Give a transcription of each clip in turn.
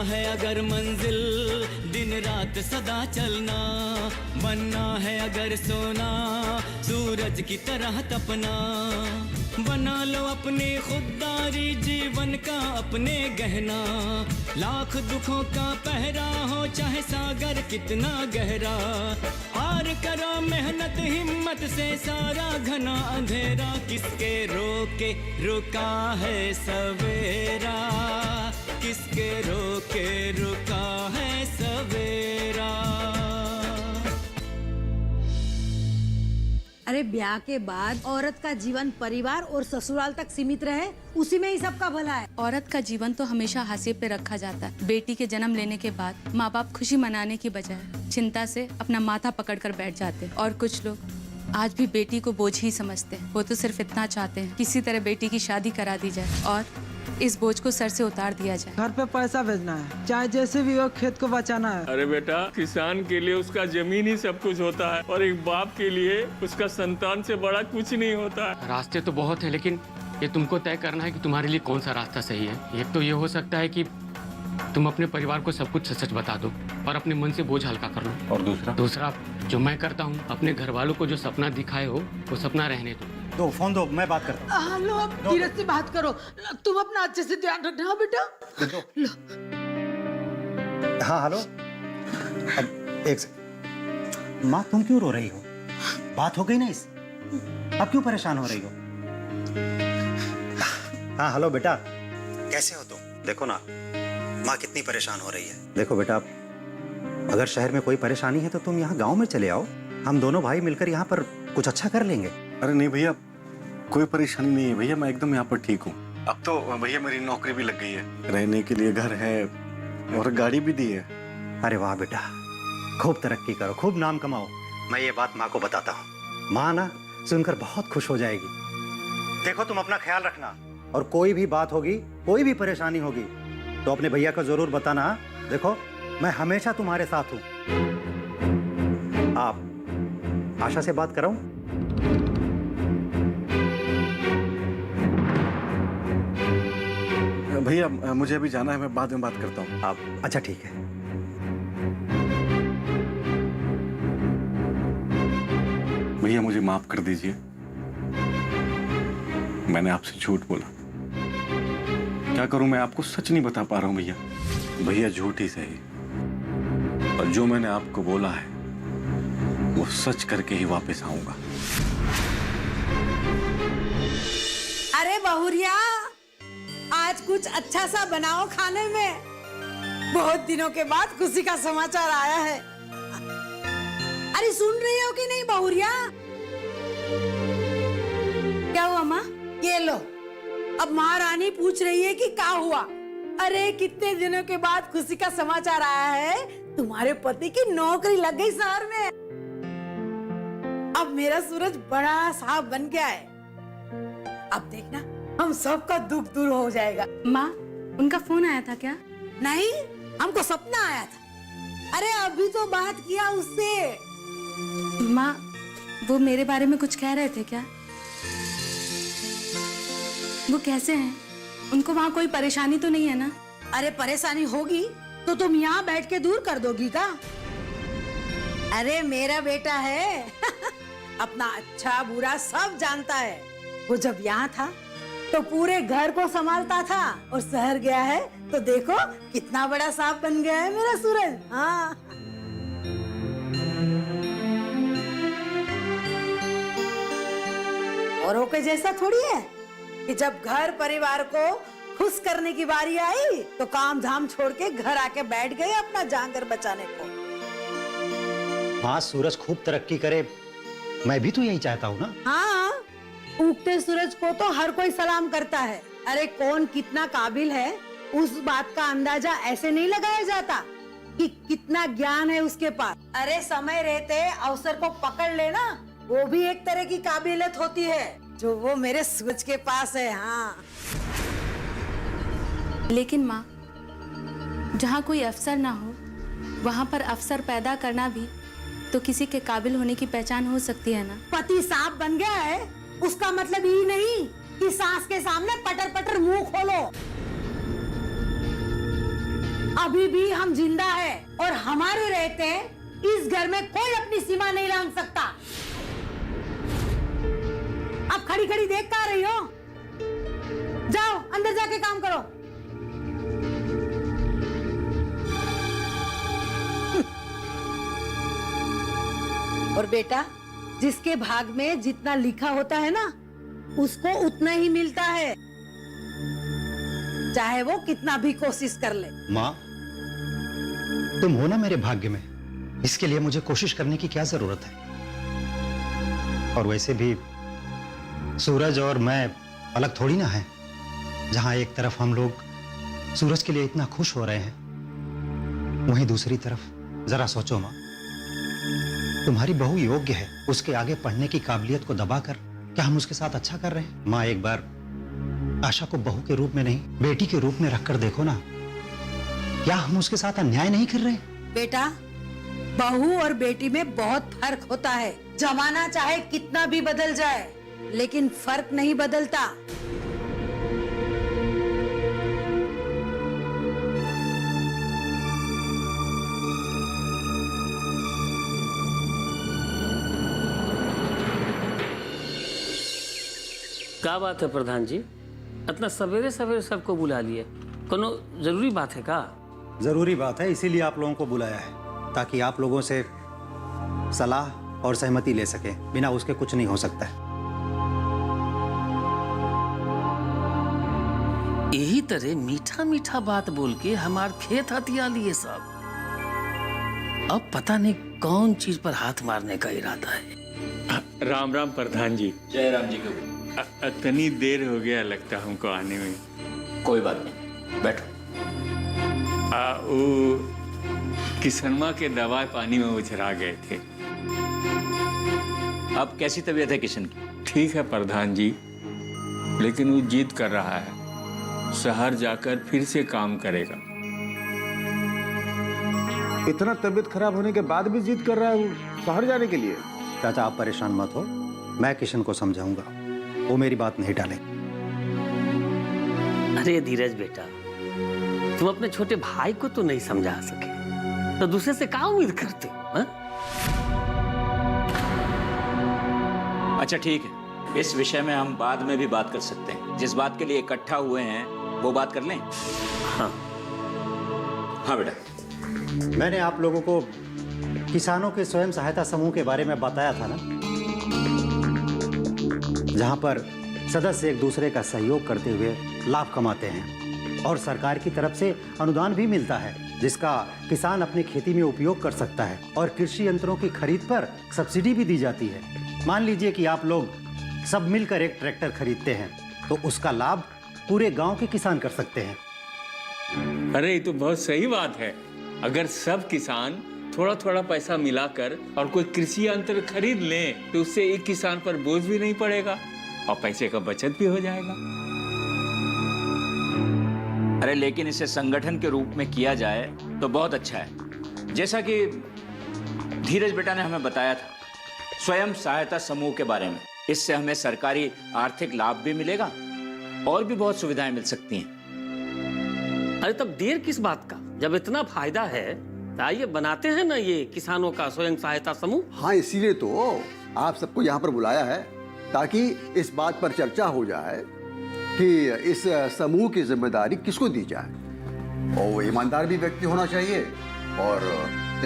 है अगर मंजिल दिन रात सदा चलना, बनना है अगर सोना सूरज की तरह तपना, बना लो अपनी खुददारी जीवन का अपने गहना, लाख दुखों का पहरा हो चाहे सागर कितना गहरा, पार करो मेहनत हिम्मत से सारा घना अंधेरा, किसके रोके रुका है सवेरा, किसके रोके रुका है सवेरा। अरे ब्याह के बाद औरत का जीवन परिवार और ससुराल तक सीमित रहे, उसी में ही सबका भला है। औरत का जीवन तो हमेशा हाशिए पे रखा जाता है। बेटी के जन्म लेने के बाद माँ बाप खुशी मनाने की बजाय चिंता से अपना माथा पकड़कर बैठ जाते हैं, और कुछ लोग आज भी बेटी को बोझ ही समझते हैं। वो तो सिर्फ इतना चाहते हैं किसी तरह बेटी की शादी करा दी जाए और इस बोझ को सर से उतार दिया जाए। घर पे पैसा भेजना है, चाहे जैसे भी हो, खेत को बचाना है। अरे बेटा, किसान के लिए उसका जमीन ही सब कुछ होता है और एक बाप के लिए उसका संतान से बड़ा कुछ नहीं होता है। रास्ते तो बहुत है, लेकिन ये तुमको तय करना है कि तुम्हारे लिए कौन सा रास्ता सही है। एक तो ये हो सकता है कि तुम अपने परिवार को सब कुछ सच बता दो और अपने मन से बोझ हल्का कर लो, और दूसरा जो मैं करता हूँ, अपने घर वालों को जो सपना दिखाए हो वो सपना रहने दो। दो फोन दो, मैं बात करता हूँ। हेलो, अब धीरज से बात करो, तुम अपना अच्छे से ध्यान रखना बेटा। हाँ हेलो, अब एक सेकंड। माँ तुम क्यों रो रही हो? बात हो गई ना इस, अब क्यों परेशान हो रही हो? हाँ हेलो बेटा, कैसे हो तुम? देखो ना माँ कितनी परेशान हो रही है। देखो बेटा, अगर शहर में कोई परेशानी है तो तुम यहाँ गांव में चले आओ, हम दोनों भाई मिलकर यहाँ पर कुछ अच्छा कर लेंगे। अरे नहीं भैया, कोई परेशानी नहीं है भैया, मैं एकदम यहाँ पर ठीक हूँ। अब तो भैया मेरी नौकरी भी लग गई है, रहने के लिए घर है और गाड़ी भी दी है। अरे वाह बेटा, खूब तरक्की करो, खूब नाम कमाओ। मैं ये बात माँ को बताता हूँ, माँ ना सुनकर बहुत खुश हो जाएगी। देखो तुम अपना ख्याल रखना, और कोई भी बात होगी, कोई भी परेशानी होगी तो अपने भैया को जरूर बताना। देखो मैं हमेशा तुम्हारे साथ हूँ। आप आशा से बात कराऊं? भैया मुझे अभी जाना है, मैं बाद में बात करता हूँ। आप अच्छा ठीक है। भैया मुझे माफ कर दीजिए, मैंने आपसे झूठ बोला। क्या करूं, मैं आपको सच नहीं बता पा रहा हूं भैया। भैया झूठ ही सही, और जो मैंने आपको बोला है वो सच करके ही वापस आऊंगा। अरे बहुरिया, आज कुछ अच्छा सा बनाओ खाने में, बहुत दिनों के बाद खुशी का समाचार आया है। अरे सुन रही हो कि नहीं बहुरिया? क्या हुआ माँ? ये लो, अब महारानी पूछ रही है कि क्या हुआ। अरे कितने दिनों के बाद खुशी का समाचार आया है, तुम्हारे पति की नौकरी लग गई शहर में। अब मेरा सूरज बड़ा साहब बन गया है। अब देखना, हम सबका दुख दूर हो जाएगा। माँ, उनका फोन आया था क्या? नहीं, हमको सपना आया था। अरे अभी तो बात किया उससे। माँ, वो मेरे बारे में कुछ कह रहे थे क्या? वो कैसे हैं? उनको वहाँ कोई परेशानी तो नहीं है ना? अरे परेशानी होगी तो तुम यहाँ बैठ के दूर कर दोगी का? अरे मेरा बेटा है अपना अच्छा बुरा सब जानता है। वो जब यहाँ था तो पूरे घर को संभालता था, और शहर गया है तो देखो कितना बड़ा सांप बन गया है मेरा सूरज। हाँ औरों के जैसा थोड़ी है कि जब घर परिवार को खुश करने की बारी आई तो काम धाम छोड़ के घर आके बैठ गए अपना जांगर बचाने को। हाँ सूरज खूब तरक्की करे, मैं भी तो यही चाहता हूँ ना। हाँ, उगते सूरज को तो हर कोई सलाम करता है। अरे कौन कितना काबिल है उस बात का अंदाजा ऐसे नहीं लगाया जाता कि कितना ज्ञान है उसके पास। अरे समय रहते अवसर को पकड़ लेना, वो भी एक तरह की काबिलियत होती है जो वो मेरे सूरज के पास है। हाँ लेकिन माँ, जहाँ कोई अफसर ना हो वहाँ पर अफसर पैदा करना भी तो किसी के काबिल होने की पहचान हो सकती है ना। पति सांप बन गया है उसका मतलब ये नहीं कि सास के सामने पटर पटर मुंह खोलो। अभी भी हम जिंदा है और हमारे रहते इस घर में कोई अपनी सीमा नहीं लांघ सकता। अब खड़ी खड़ी देख क्या रही हो? जाओ अंदर जाके काम करो। और बेटा, जिसके भाग में जितना लिखा होता है ना, उसको उतना ही मिलता है, चाहे वो कितना भी कोशिश कर ले। माँ, तुम हो ना मेरे भाग्य में, इसके लिए मुझे कोशिश करने की क्या जरूरत है? और वैसे भी सूरज और मैं अलग थोड़ी ना हैं। जहां एक तरफ हम लोग सूरज के लिए इतना खुश हो रहे हैं, वहीं दूसरी तरफ जरा सोचो माँ, तुम्हारी बहू योग्य है, उसके आगे पढ़ने की काबिलियत को दबाकर क्या हम उसके साथ अच्छा कर रहे हैं? माँ, एक बार आशा को बहू के रूप में नहीं, बेटी के रूप में रखकर देखो ना, क्या हम उसके साथ अन्याय नहीं कर रहे? बेटा, बहू और बेटी में बहुत फर्क होता है। जमाना चाहे कितना भी बदल जाए, लेकिन फर्क नहीं बदलता। क्या बात है प्रधान जी, इतना सवेरे सवेरे सबको बुला लिए? कोनो जरूरी बात है का? जरूरी बात है, इसीलिए आप लोगों को बुलाया है, ताकि आप लोगों से सलाह और सहमति ले सके। बिना उसके कुछ नहीं हो सकता है। यही तरह मीठा मीठा बात बोल के हमार खेत हथिया लिए सब। अब पता नहीं कौन चीज पर हाथ मारने का इरादा है। राम राम प्रधान जी। जय राम जी के। इतनी देर हो गया लगता हमको आने में। कोई बात नहीं, बैठो। वो किसनमा के दवा पानी में उछरा गए थे। अब कैसी तबीयत है किशन की? ठीक है प्रधान जी, लेकिन वो जिद कर रहा है, शहर जाकर फिर से काम करेगा। इतना तबीयत खराब होने के बाद भी जिद कर रहा है वो शहर जाने के लिए। चाचा, आप परेशान मत हो, मैं किशन को समझाऊंगा, वो मेरी बात नहीं टाले। अरे धीरज बेटा, तुम अपने छोटे भाई को तो नहीं समझा सके, तो दूसरे से क्या उम्मीद करते? अच्छा ठीक है, इस विषय में हम बाद में भी बात कर सकते हैं। जिस बात के लिए इकट्ठा हुए हैं वो बात कर लें। हाँ हाँ बेटा। मैंने आप लोगों को किसानों के स्वयं सहायता समूह के बारे में बताया था ना, जहां पर सदस्य एक दूसरे का सहयोग करते हुए लाभ कमाते हैं और सरकार की तरफ से अनुदान भी मिलता है, जिसका किसान अपनी खेती में उपयोग कर सकता है, और कृषि यंत्रों की खरीद पर सब्सिडी भी दी जाती है। मान लीजिए कि आप लोग सब मिलकर एक ट्रैक्टर खरीदते हैं, तो उसका लाभ पूरे गांव के किसान कर सकते हैं। अरे ये तो बहुत सही बात है। अगर सब किसान थोड़ा थोड़ा पैसा मिलाकर और कोई कृषि यंत्र खरीद लें, तो उससे एक किसान पर बोझ भी नहीं पड़ेगा और पैसे का बचत भी हो जाएगा। अरे लेकिन इसे संगठन के रूप में किया जाए तो बहुत अच्छा है। जैसा कि धीरज बेटा ने हमें बताया था स्वयं सहायता समूह के बारे में, इससे हमें सरकारी आर्थिक लाभ भी मिलेगा और भी बहुत सुविधाएं मिल सकती हैं। अरे तब देर किस बात का? जब इतना फायदा है तो आइए बनाते हैं ना ये किसानों का स्वयं सहायता समूह। हाँ, इसीलिए तो आप सबको यहाँ पर बुलाया है, ताकि इस बात पर चर्चा हो जाए कि इस समूह की जिम्मेदारी किसको दी जाए। और वो ईमानदार भी व्यक्ति होना चाहिए और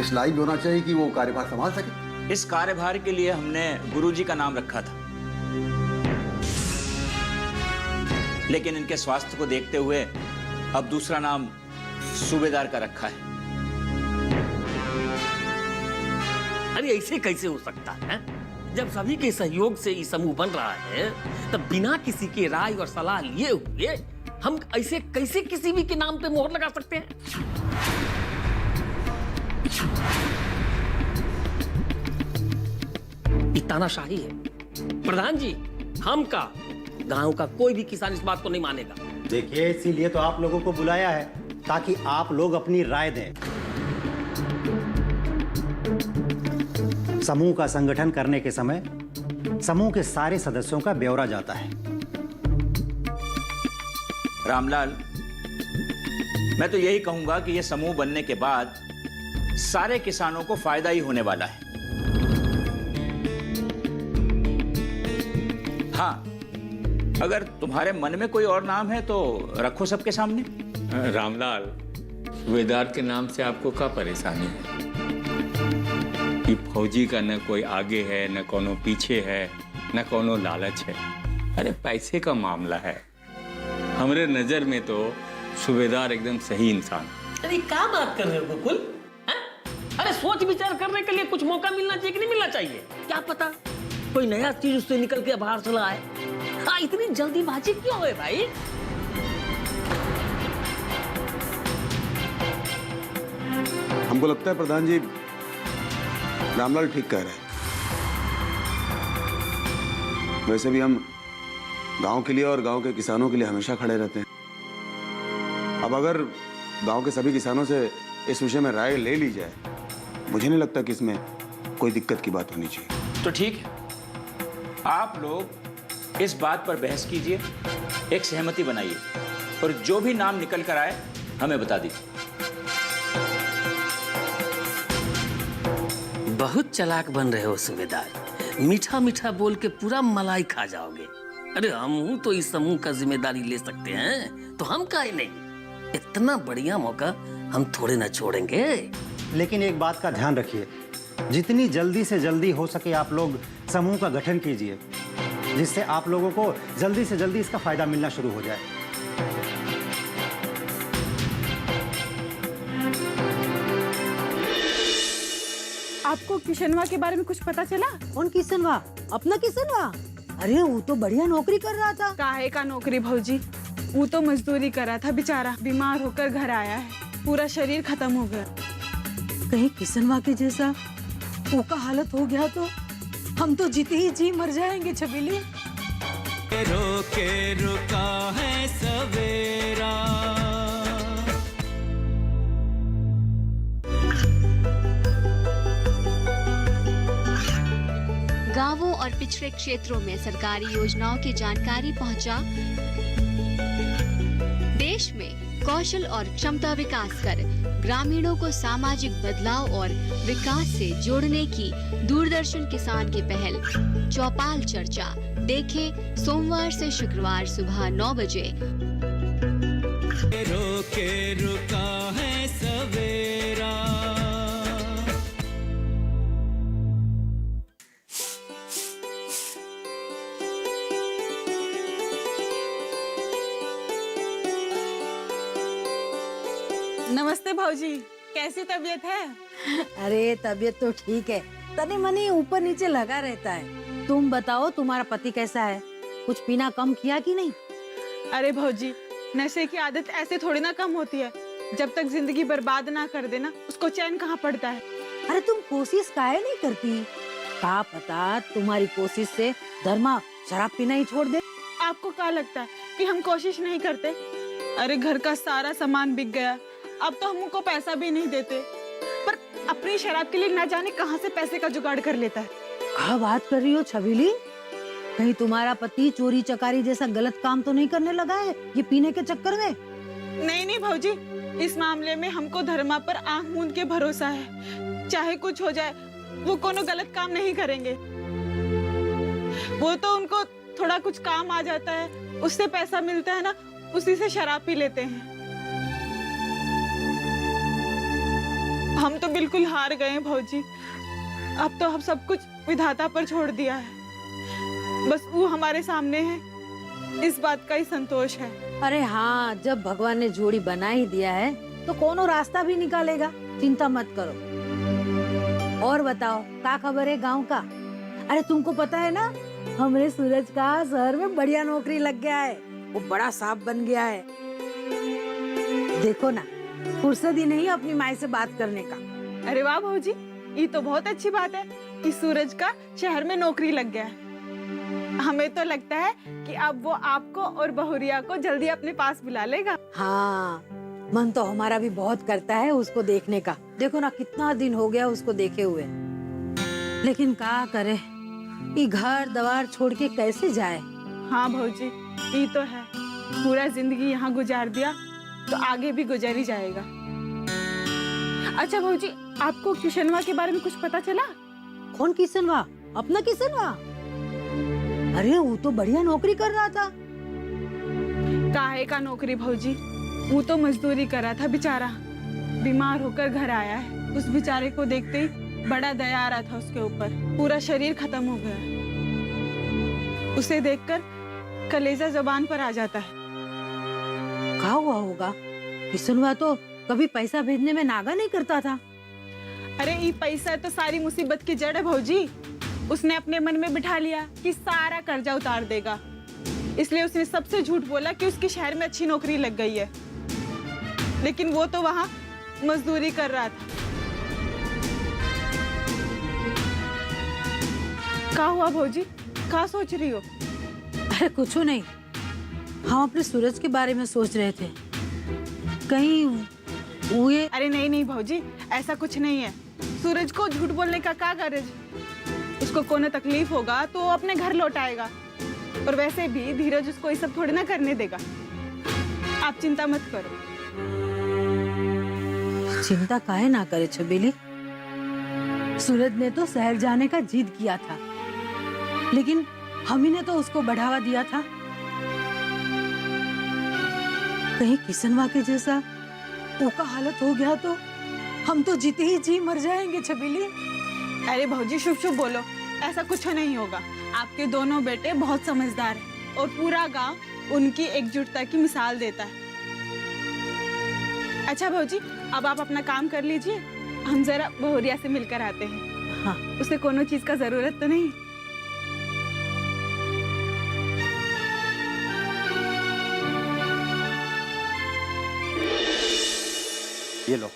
इस लायक भी होना चाहिए कि वो कार्यभार संभाल सके। इस कार्यभार के लिए हमने गुरुजी का नाम रखा था, लेकिन इनके स्वास्थ्य को देखते हुए अब दूसरा नाम सूबेदार का रखा है। अरे ऐसे कैसे हो सकता है? जब सभी के सहयोग से ये समूह बन रहा है, तब बिना किसी की राय और सलाह लिए हुए हम ऐसे कैसे किसी भी के नाम पे मोहर लगा सकते हैं? ये तानाशाही है प्रधान जी। हम का गांव का कोई भी किसान इस बात को नहीं मानेगा। देखिए, इसीलिए तो आप लोगों को बुलाया है, ताकि आप लोग अपनी राय दें। समूह का संगठन करने के समय समूह के सारे सदस्यों का ब्यौरा जाता है। रामलाल, मैं तो यही कहूंगा कि यह समूह बनने के बाद सारे किसानों को फायदा ही होने वाला है। हाँ, अगर तुम्हारे मन में कोई और नाम है तो रखो सबके सामने। रामलाल, सूबेदार के नाम से आपको क्या परेशानी है? कि फौजी का न कोई आगे है, न कोनो पीछे है, न कोनो लालच है। अरे पैसे का मामला है। हमारे नजर में तो सूबेदार एकदम सही इंसान। अरे क्या बात कर रहे हो गोकुल? हैं? अरे सोच विचार करने के लिए कुछ मौका मिलना चाहिए कि नहीं मिलना चाहिए? क्या पता कोई नया चीज उससे निकल के बाहर चला आए। हाँ, इतनी जल्दीबाजी क्यों है भाई? हमको लगता है प्रधान जी, रामलाल ठीक कह रहे हैं। वैसे भी हम गांव के लिए और गांव के किसानों के लिए हमेशा खड़े रहते हैं। अब अगर गांव के सभी किसानों से इस विषय में राय ले ली जाए, मुझे नहीं लगता कि इसमें कोई दिक्कत की बात होनी चाहिए। तो ठीक है, आप लोग इस बात पर बहस कीजिए, एक सहमति बनाइए और जो भी नाम निकल कर आए हमें बता दीजिए। बहुत चालाक बन रहे हो सूबेदार। मीठा मीठा बोल के पूरा मलाई खा जाओगे। अरे हम तो इस समूह का जिम्मेदारी ले सकते हैं, तो हम काहे नहीं? इतना बढ़िया मौका हम थोड़े ना छोड़ेंगे। लेकिन एक बात का ध्यान रखिए, जितनी जल्दी से जल्दी हो सके आप लोग समूह का गठन कीजिए, जिससे आप लोगों को जल्दी से जल्दी इसका फायदा मिलना शुरू हो जाए। आपको किशनवा के बारे में कुछ पता चला? कौन किसनवा? अपना किसनवा? अरे वो तो बढ़िया नौकरी कर रहा था। काहे का नौकरी भौजी, वो तो मजदूरी कर रहा था बेचारा। बीमार होकर घर आया है, पूरा शरीर खत्म हो गया। कहीं किसनवा के जैसा वो का हालत हो गया तो हम तो जीते ही जी मर जाएंगे छबीली। रोके रुका है सवेरा। गांवों और पिछड़े क्षेत्रों में सरकारी योजनाओं की जानकारी पहुंचा। देश में कौशल और क्षमता विकास कर ग्रामीणों को सामाजिक बदलाव और विकास से जोड़ने की दूरदर्शन किसान की पहल चौपाल चर्चा देखें सोमवार से शुक्रवार सुबह 9 बजे। रोके रुका है सवेरा। नमस्ते भौजी, कैसी तबीयत है? अरे तबीयत तो ठीक है, तनी मनी ऊपर नीचे लगा रहता है। तुम बताओ तुम्हारा पति कैसा है? कुछ पीना कम किया कि नहीं? अरे भौजी, नशे की आदत ऐसे थोड़ी ना कम होती है। जब तक जिंदगी बर्बाद ना कर देना, उसको चैन कहाँ पड़ता है। अरे तुम कोशिश काहे नहीं करती? क्या पता तुम्हारी कोशिश से धर्मा शराब पीना ही छोड़ दे। आपको क्या लगता है कि हम कोशिश नहीं करते? अरे घर का सारा सामान बिक गया, अब तो हम उनको पैसा भी नहीं देते, पर अपनी शराब के लिए ना जाने कहां से पैसे का जुगाड़ कर लेता है। क्या बात कर रही हो छबीली? कहीं तुम्हारा पति चोरी चकारी जैसा गलत काम तो नहीं करने लगा है ये पीने के चक्कर में? नहीं नहीं भौजी, इस मामले में हमको धर्मा पर आंख मूंद के भरोसा है। चाहे कुछ हो जाए, वो कोनो गलत काम नहीं करेंगे। वो तो उनको थोड़ा कुछ काम आ जाता है, उससे पैसा मिलता है ना, उसी से शराब पी लेते हैं। हम तो बिल्कुल हार गए हैं भौजी। अब तो हम सब कुछ विधाता पर छोड़ दिया है। बस वो हमारे सामने है, इस बात का ही संतोष है। अरे हाँ, जब भगवान ने जोड़ी बना ही दिया है तो कोनो रास्ता भी निकालेगा, चिंता मत करो। और बताओ क्या खबर है गांव का? अरे तुमको पता है ना, हमारे सूरज का शहर में बढ़िया नौकरी लग गया है। वो बड़ा सांप बन गया है। देखो ना, फुर्सत ही नहीं अपनी माँ से बात करने का। अरे वाह भौजी, ये तो बहुत अच्छी बात है कि सूरज का शहर में नौकरी लग गया है। हमें तो लगता है कि अब वो आपको और बहुरिया को जल्दी अपने पास बुला लेगा। हाँ, मन तो हमारा भी बहुत करता है उसको देखने का। देखो ना, कितना दिन हो गया उसको देखे हुए। लेकिन क्या करे, ये घर द्वार छोड़ के कैसे जाए? हाँ भौजी, ये तो है। पूरा जिंदगी यहाँ गुजार दिया, तो आगे भी गुजर ही जाएगा। अच्छा भौजी, आपको किशनवा के बारे में कुछ पता चला? कौन किशनवा? अपना किशनवा? अरे वो तो बढ़िया नौकरी कर रहा था। काहे का नौकरी भौजी, वो तो मजदूरी कर रहा था बेचारा। बीमार होकर घर आया है। उस बेचारे को देखते ही बड़ा दया आ रहा था उसके ऊपर। पूरा शरीर खत्म हो गया। उसे देखकर कलेजा जुबान पर आ जाता है। क्या हुआ होगा? किशनवा तो कभी पैसा भेजने में नागा नहीं करता था। अरे ये पैसा तो सारी मुसीबत की जड़ है भौजी। उसने अपने मन में बिठा लिया कि सारा कर्जा उतार देगा, इसलिए उसने सबसे झूठ बोला कि उसके शहर में अच्छी नौकरी लग गई है। लेकिन वो तो वहां मजदूरी कर रहा था। क्या हुआ भौजी, क्या सोच रही हो? अरे कुछ नहीं, हम अपने सूरज के बारे में सोच रहे थे। कहीं वो ये... अरे नहीं नहीं भौजी, ऐसा कुछ नहीं है। सूरज को झूठ बोलने का क्या गरज? उसको कोई तकलीफ होगा तो वो अपने घर लौट आएगा। और वैसे भी धीरज उसको ये सब थोड़ी ना करने देगा। आप चिंता मत करो। चिंता काहे ना करे छबीली। सूरज ने तो शहर जाने का जिद किया था, लेकिन हम ही ने तो उसको बढ़ावा दिया था। कहीं किशनवा के जैसा ओका हालत हो गया तो हम तो जीते ही जी मर जाएंगे छबीली। अरे भौजी शुभ शुभ बोलो, ऐसा कुछ नहीं होगा। आपके दोनों बेटे बहुत समझदार हैं और पूरा गांव उनकी एकजुटता की मिसाल देता है। अच्छा भौजी, अब आप अपना काम कर लीजिए। हम जरा बहुरिया से मिलकर आते हैं। हाँ। उसे कोनो चीज का जरूरत तो नहीं? ये लो,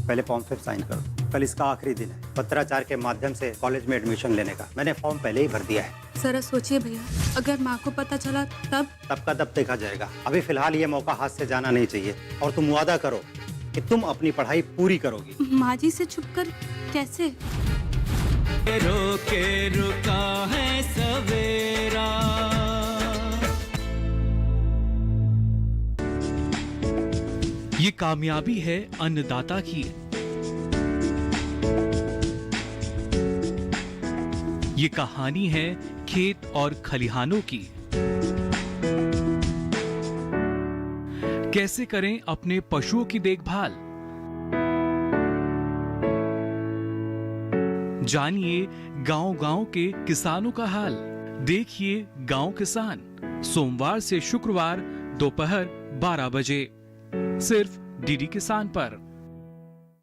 पहले फॉर्म पे साइन करो। कल इसका आखिरी दिन है पत्राचार के माध्यम से कॉलेज में एडमिशन लेने का। मैंने फॉर्म पहले ही भर दिया है। जरा सोचिए भैया, अगर माँ को पता चला तब? तब का तब देखा जाएगा। अभी फिलहाल ये मौका हाथ से जाना नहीं चाहिए। और तुम वादा करो कि तुम अपनी पढ़ाई पूरी करोगी। माँ जी से छुपकर कैसे? रोके रुका है सवेरा। ये कामयाबी है अन्नदाता की। ये कहानी है खेत और खलिहानों की। कैसे करें अपने पशुओं की देखभाल, जानिए गांव-गांव के किसानों का हाल। देखिए गांव किसान, सोमवार से शुक्रवार दोपहर 12 बजे सिर्फ डीडी किसान पर।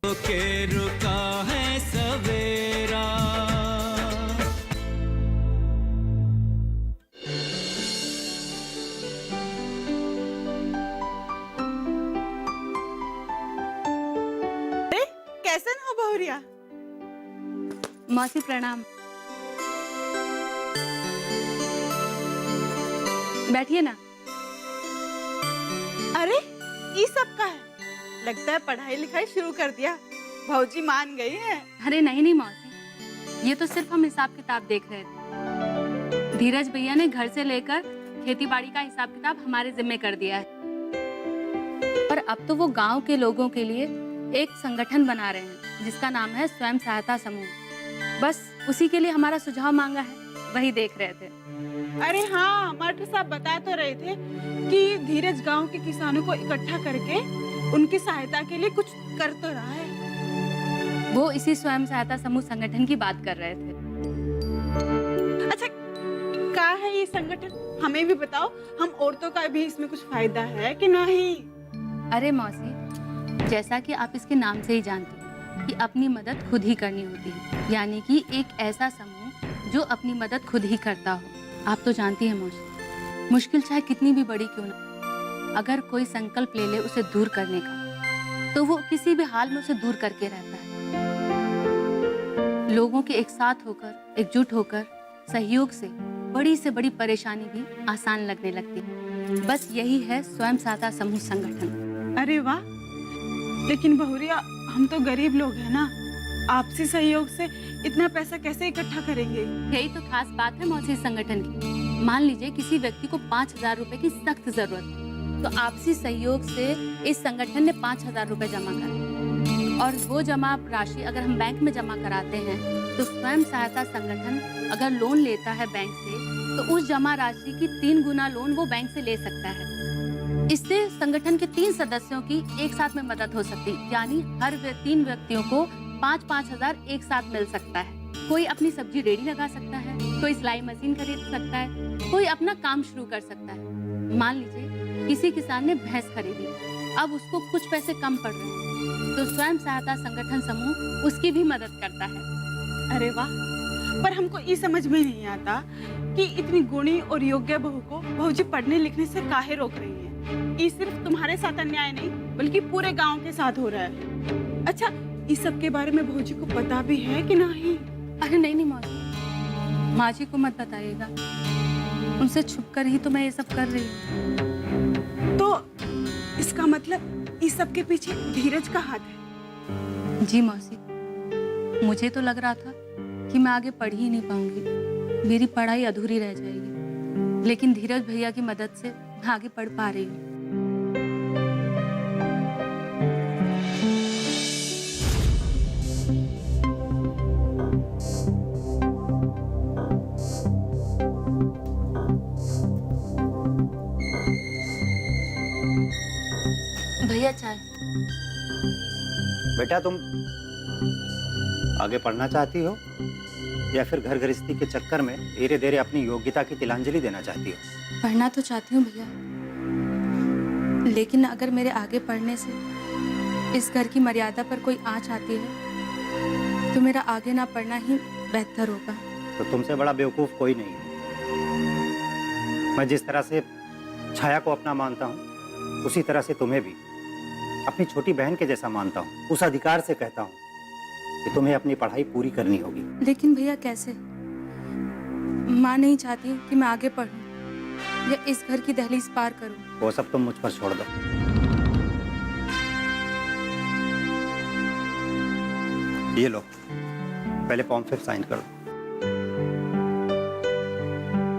रोके रुका है सवेरा। कैसन हो बहुरिया? मौसी प्रणाम। बैठिए ना। अरे ये सब का है? लगता है पढ़ाई लिखाई शुरू कर दिया। भौजी मान गई है। अरे नहीं नहीं मौसी, ये तो सिर्फ हम हिसाब किताब देख रहे थे। धीरज भैया ने घर से लेकर खेती बाड़ी का हिसाब किताब हमारे जिम्मे कर दिया है। और अब तो वो गांव के लोगों के लिए एक संगठन बना रहे हैं जिसका नाम है स्वयं सहायता समूह। बस उसी के लिए हमारा सुझाव मांगा है, वही देख रहे थे। अरे हाँ, मटर साहब बता तो रहे थे कि धीरज गांव के किसानों को इकट्ठा करके उनकी सहायता के लिए कुछ कर तो रहा है। वो इसी स्वयं सहायता समूह संगठन की बात कर रहे थे। अच्छा, क्या है ये संगठन? हमें भी बताओ, हम औरतों का भी इसमें कुछ फायदा है कि नहीं? अरे मौसी, जैसा कि आप इसके नाम से ही जानती हैं कि अपनी मदद खुद ही करनी होती है, यानी कि एक ऐसा समूह जो अपनी मदद खुद ही करता हो। आप तो जानती हैं मौसी, मुश्किल चाहे कितनी भी बड़ी क्यों ना, अगर कोई संकल्प ले ले उसे दूर करने का, तो वो किसी भी हाल में उसे दूर करके रहता है। लोगों के एक साथ होकर, एकजुट होकर, सहयोग से बड़ी से बड़ी परेशानी भी आसान लगने लगती है। बस यही है स्वयं सहायता समूह संगठन। अरे वाह, लेकिन बहुरिया हम तो गरीब लोग हैं ना, आपसी सहयोग से इतना पैसा कैसे इकट्ठा करेंगे? यही तो खास बात है मौसी संगठन की। मान लीजिए किसी व्यक्ति को 5,000 रुपए की सख्त जरूरत है, तो आपसी सहयोग से इस संगठन ने 5,000 रुपए जमा कराए और वो जमा राशि अगर हम बैंक में जमा कराते हैं तो स्वयं सहायता संगठन अगर लोन लेता है बैंक से तो उस जमा राशि की 3 गुना लोन वो बैंक से ले सकता है। इससे संगठन के 3 सदस्यों की एक साथ में मदद हो सकती है, यानी हर 3 व्यक्तियों को 5-5 हजार एक साथ मिल सकता है। कोई अपनी सब्जी रेडी लगा सकता है, कोई सिलाई मशीन खरीद सकता है, कोई अपना काम शुरू कर सकता है। मान लीजिए किसी किसान ने भैंस खरीदी, अब उसको कुछ पैसे कम पड़ रहे हैं तो स्वयं सहायता संगठन समूह उसकी भी मदद करता है। अरे वाह, पर हमको ये समझ में नहीं आता कि इतनी गुणी और योग्य बहू को बहूजी पढ़ने लिखने से काहे रोक रही है। ये सिर्फ तुम्हारे साथ अन्याय नहीं बल्कि पूरे गांव के साथ हो रहा है। अच्छा, इस सब के बारे में बहूजी को पता भी है कि नहीं? अरे नहीं मौसी, माँ जी को मत बताइएगा, उनसे छुप कर ही तो मैं ये सब कर रही हूँ। तो इसका मतलब इस सब के पीछे धीरज का हाथ है? जी मौसी, मुझे तो लग रहा था कि मैं आगे पढ़ ही नहीं पाऊंगी, मेरी पढ़ाई अधूरी रह जाएगी, लेकिन धीरज भैया की मदद से मैं आगे पढ़ पा रही हूँ। भैया चाय। बेटा तुम आगे पढ़ना चाहती हो या फिर घर गृहस्थी के चक्कर में धीरे धीरे अपनी योग्यता की तिलांजलि देना चाहती हो? पढ़ना तो चाहती हूँ भैया, लेकिन अगर मेरे आगे पढ़ने से इस घर की मर्यादा पर कोई आँच आती है तो मेरा आगे ना पढ़ना ही बेहतर होगा। तो तुमसे बड़ा बेवकूफ कोई नहीं है। मैं जिस तरह से छाया को अपना मानता हूँ उसी तरह से तुम्हें भी अपनी छोटी बहन के जैसा मानता हूँ। उस अधिकार से कहता हूँ कि तुम्हें अपनी पढ़ाई पूरी करनी होगी। लेकिन भैया कैसे? माँ नहीं चाहती कि मैं आगे पढूं या इस घर की दहलीज पार करूं। वो सब तुम मुझ पर छोड़ दो। ये लो, पहले फॉर्म 5 साइन कर दो।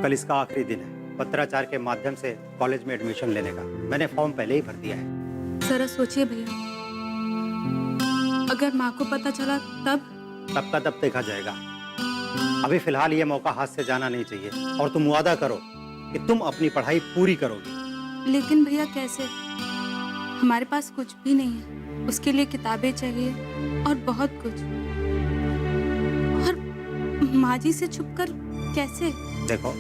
कल इसका आखिरी दिन है पत्राचार के माध्यम से कॉलेज में एडमिशन लेने का। मैंने फॉर्म पहले ही भर दिया है। जरा सोचिए भैया, अगर माँ को पता चला तब का तब देखा जाएगा। अभी फिलहाल ये मौका हाथ से जाना नहीं चाहिए और तुम वादा करो कि तुम अपनी पढ़ाई पूरी करोगी। लेकिन भैया कैसे? हमारे पास कुछ भी नहीं है, उसके लिए किताबें चाहिए और बहुत कुछ। और माँ जी से छुपकर कैसे? देखो,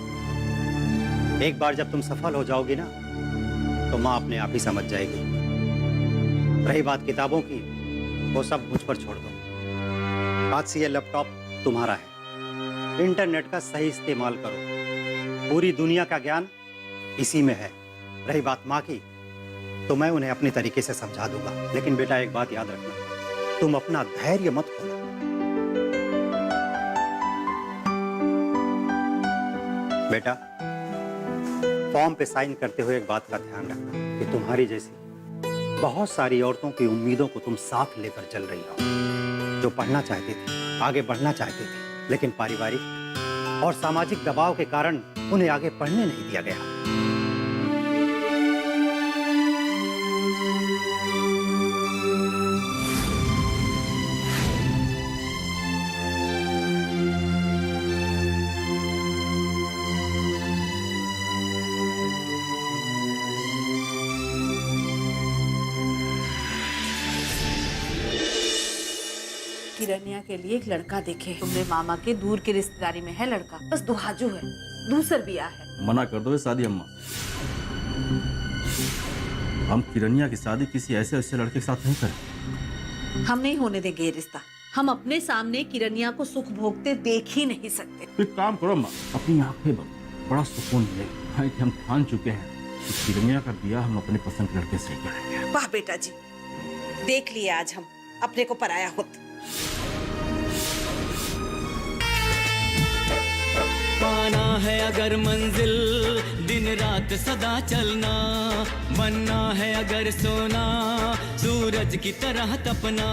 एक बार जब तुम सफल हो जाओगी ना तो माँ अपने आप ही समझ जाएगी। रही बात किताबों की, वो सब मुझ पर छोड़ दो। आज से ये लैपटॉप तुम्हारा है। इंटरनेट का सही इस्तेमाल करो। पूरी दुनिया का ज्ञान इसी में है। रही बात माँ की, तो मैं उन्हें अपने तरीके से समझा दूंगा। लेकिन बेटा एक बात याद रखना, तुम अपना धैर्य मत खोना। बेटा, फॉर्म पे साइन करते हुए एक बात का ध्यान रखना कि तुम्हारी जैसी बहुत सारी औरतों की उम्मीदों को तुम साथ लेकर चल रही हो, जो पढ़ना चाहती थी, आगे बढ़ना चाहती थी, लेकिन पारिवारिक और सामाजिक दबाव के कारण उन्हें आगे पढ़ने नहीं दिया गया। किरनिया के लिए एक लड़का देखे। तुमने मामा के दूर की रिश्तेदारी में है लड़का, बस दुहाजू है, दूसर बिया है। मना कर दो शादी अम्मा। हम किरनिया की शादी किसी ऐसे लड़के के साथ नहीं करें। हम नहीं होने देंगे ये रिश्ता। हम अपने सामने किरनिया को सुख भोगते देख ही नहीं सकते। एक काम करो अम्मा, अपनी आंखें बंद, बड़ा सुकून मिलेगा। हम ठान चुके हैं कि किरनिया का ब्याह हम अपने पसंद के लड़के से ही करेंगे। वाह बेटा जी, देख लिए आज हम अपने को पराया होत। पाना है अगर मंजिल, दिन रात सदा चलना, बनना है अगर सोना, सूरज की तरह तपना।